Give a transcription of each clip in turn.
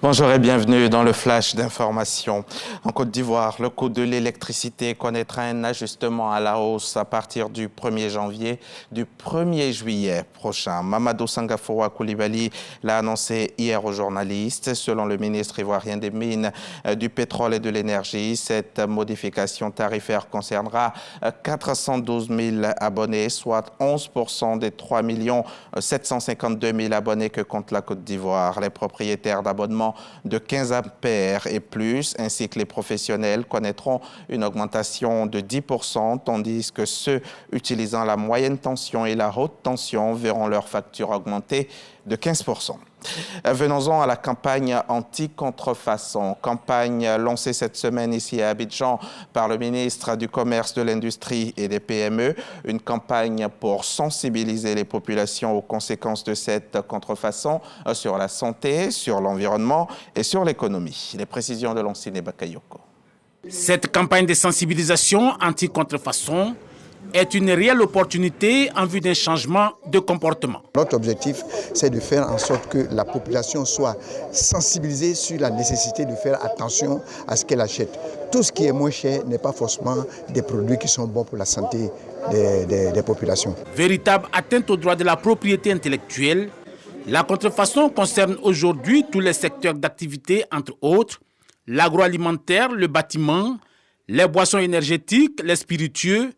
Bonjour et bienvenue dans le flash d'information. En Côte d'Ivoire, le coût de l'électricité connaîtra un ajustement à la hausse à partir du 1er janvier, du 1er juillet prochain. Mamadou Sangafoua Koulibaly l'a annoncé hier aux journalistes. Selon le ministre ivoirien des Mines, du Pétrole et de l'Énergie, cette modification tarifaire concernera 412 000 abonnés, soit 11% des 3 752 000 abonnés que compte la Côte d'Ivoire. Les propriétaires d'abonnements de 15 ampères et plus, ainsi que les professionnels, connaîtront une augmentation de 10%, tandis que ceux utilisant la moyenne tension et la haute tension verront leur facture augmenter de 15%. Venons-en à la campagne anti-contrefaçon. Campagne lancée cette semaine ici à Abidjan par le ministre du Commerce, de l'Industrie et des PME. Une campagne pour sensibiliser les populations aux conséquences de cette contrefaçon sur la santé, sur l'environnement et sur l'économie. Les précisions de Lancine Bakayoko. Cette campagne de sensibilisation anti-contrefaçon est une réelle opportunité en vue d'un changement de comportement. Notre objectif, c'est de faire en sorte que la population soit sensibilisée sur la nécessité de faire attention à ce qu'elle achète. Tout ce qui est moins cher n'est pas forcément des produits qui sont bons pour la santé des populations. Véritable atteinte au droit de la propriété intellectuelle, la contrefaçon concerne aujourd'hui tous les secteurs d'activité, entre autres l'agroalimentaire, le bâtiment, les boissons énergétiques, les spiritueux,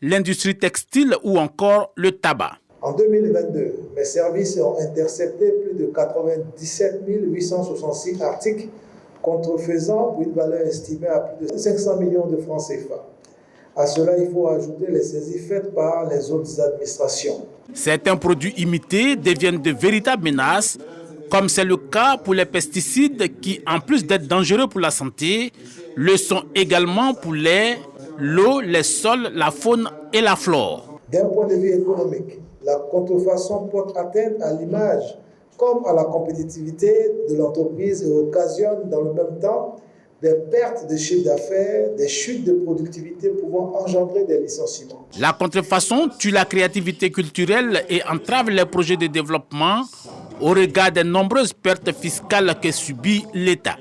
l'industrie textile ou encore le tabac. En 2022, mes services ont intercepté plus de 97 866 articles contrefaisant pour une valeur estimée à plus de 500 millions de francs CFA. À cela, il faut ajouter les saisies faites par les autres administrations. Certains produits imités deviennent de véritables menaces, comme c'est le cas pour les pesticides qui, en plus d'être dangereux pour la santé, le sont également pour l'air, l'eau, les sols, la faune et la flore. D'un point de vue économique, la contrefaçon porte atteinte à l'image comme à la compétitivité de l'entreprise et occasionne dans le même temps des pertes de chiffre d'affaires, des chutes de productivité pouvant engendrer des licenciements. La contrefaçon tue la créativité culturelle et entrave les projets de développement au regard des nombreuses pertes fiscales que subit l'État.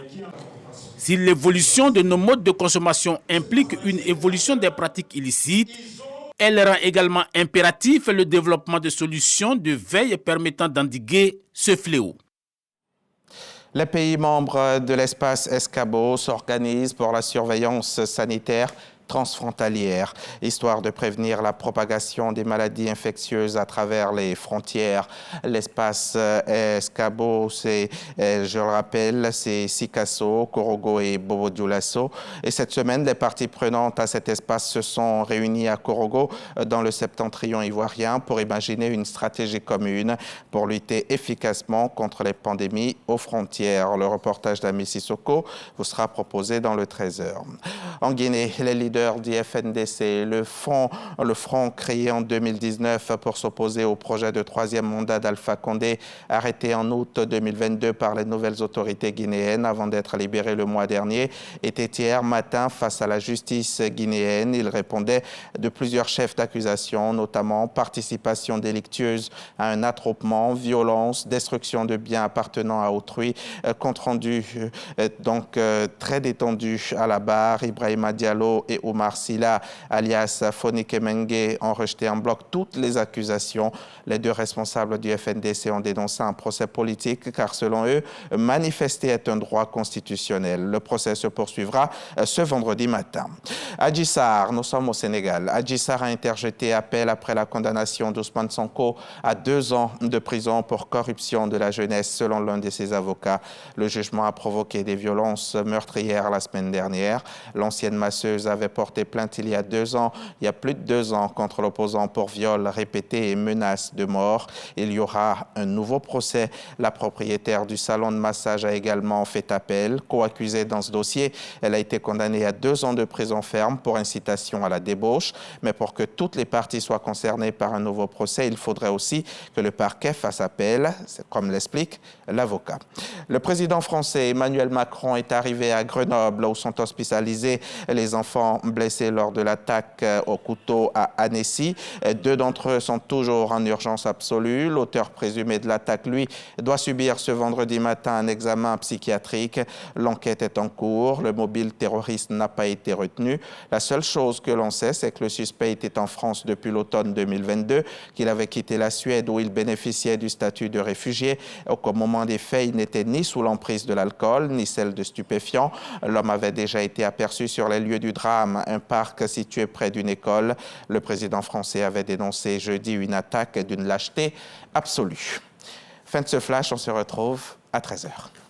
Si l'évolution de nos modes de consommation implique une évolution des pratiques illicites, elle rend également impératif le développement de solutions de veille permettant d'endiguer ce fléau. Les pays membres de l'espace Escabo s'organisent pour la surveillance sanitaire transfrontalière, histoire de prévenir la propagation des maladies infectieuses à travers les frontières. L'espace Escabo, c'est, je le rappelle, c'est Sikasso, Korogo et Bobo-Dioulasso. Et cette semaine, les parties prenantes à cet espace se sont réunies à Korogo, dans le septentrion ivoirien, pour imaginer une stratégie commune pour lutter efficacement contre les pandémies aux frontières. Le reportage d'Ami Sissoko vous sera proposé dans le 13h. En Guinée, les leaders du FNDC, le front créé en 2019 pour s'opposer au projet de troisième mandat d'Alpha Condé, arrêté en août 2022 par les nouvelles autorités guinéennes avant d'être libéré le mois dernier, était hier matin face à la justice guinéenne. Il répondait de plusieurs chefs d'accusation, notamment participation délictueuse à un attroupement, violence, destruction de biens appartenant à autrui, compte rendu très détendu à la barre. Ibrahima Diallo et Omar Silla, alias Fonike Mengue, ont rejeté en bloc toutes les accusations. Les deux responsables du FNDC ont dénoncé un procès politique car, selon eux, manifester est un droit constitutionnel. Le procès se poursuivra ce vendredi matin. Adji Sarr, nous sommes au Sénégal. Adji Sarr a interjeté appel après la condamnation d'Ousmane Sonko à 2 ans de prison pour corruption de la jeunesse, selon l'un de ses avocats. Le jugement a provoqué des violences meurtrières la semaine dernière. L'ancienne masseuse avait porté plainte il y a plus de 2 ans, contre l'opposant pour viol répété et menace de mort. Il y aura un nouveau procès. La propriétaire du salon de massage a également fait appel. Co-accusée dans ce dossier, elle a été condamnée à 2 ans de prison ferme pour incitation à la débauche. Mais pour que toutes les parties soient concernées par un nouveau procès, il faudrait aussi que le parquet fasse appel, comme l'explique l'avocat. Le président français Emmanuel Macron est arrivé à Grenoble, où sont hospitalisés les enfants blessés lors de l'attaque au couteau à Annecy. 2 d'entre eux sont toujours en urgence absolue. L'auteur présumé de l'attaque, lui, doit subir ce vendredi matin un examen psychiatrique. L'enquête est en cours. Le mobile terroriste n'a pas été retenu. La seule chose que l'on sait, c'est que le suspect était en France depuis l'automne 2022, qu'il avait quitté la Suède où il bénéficiait du statut de réfugié, qu'au moment des faits, il n'était ni sous l'emprise de l'alcool, ni celle de stupéfiants. L'homme avait déjà été aperçu sur les lieux du drame, un parc situé près d'une école. Le président français avait dénoncé jeudi une attaque d'une lâcheté absolue. Fin de ce flash, on se retrouve à 13h.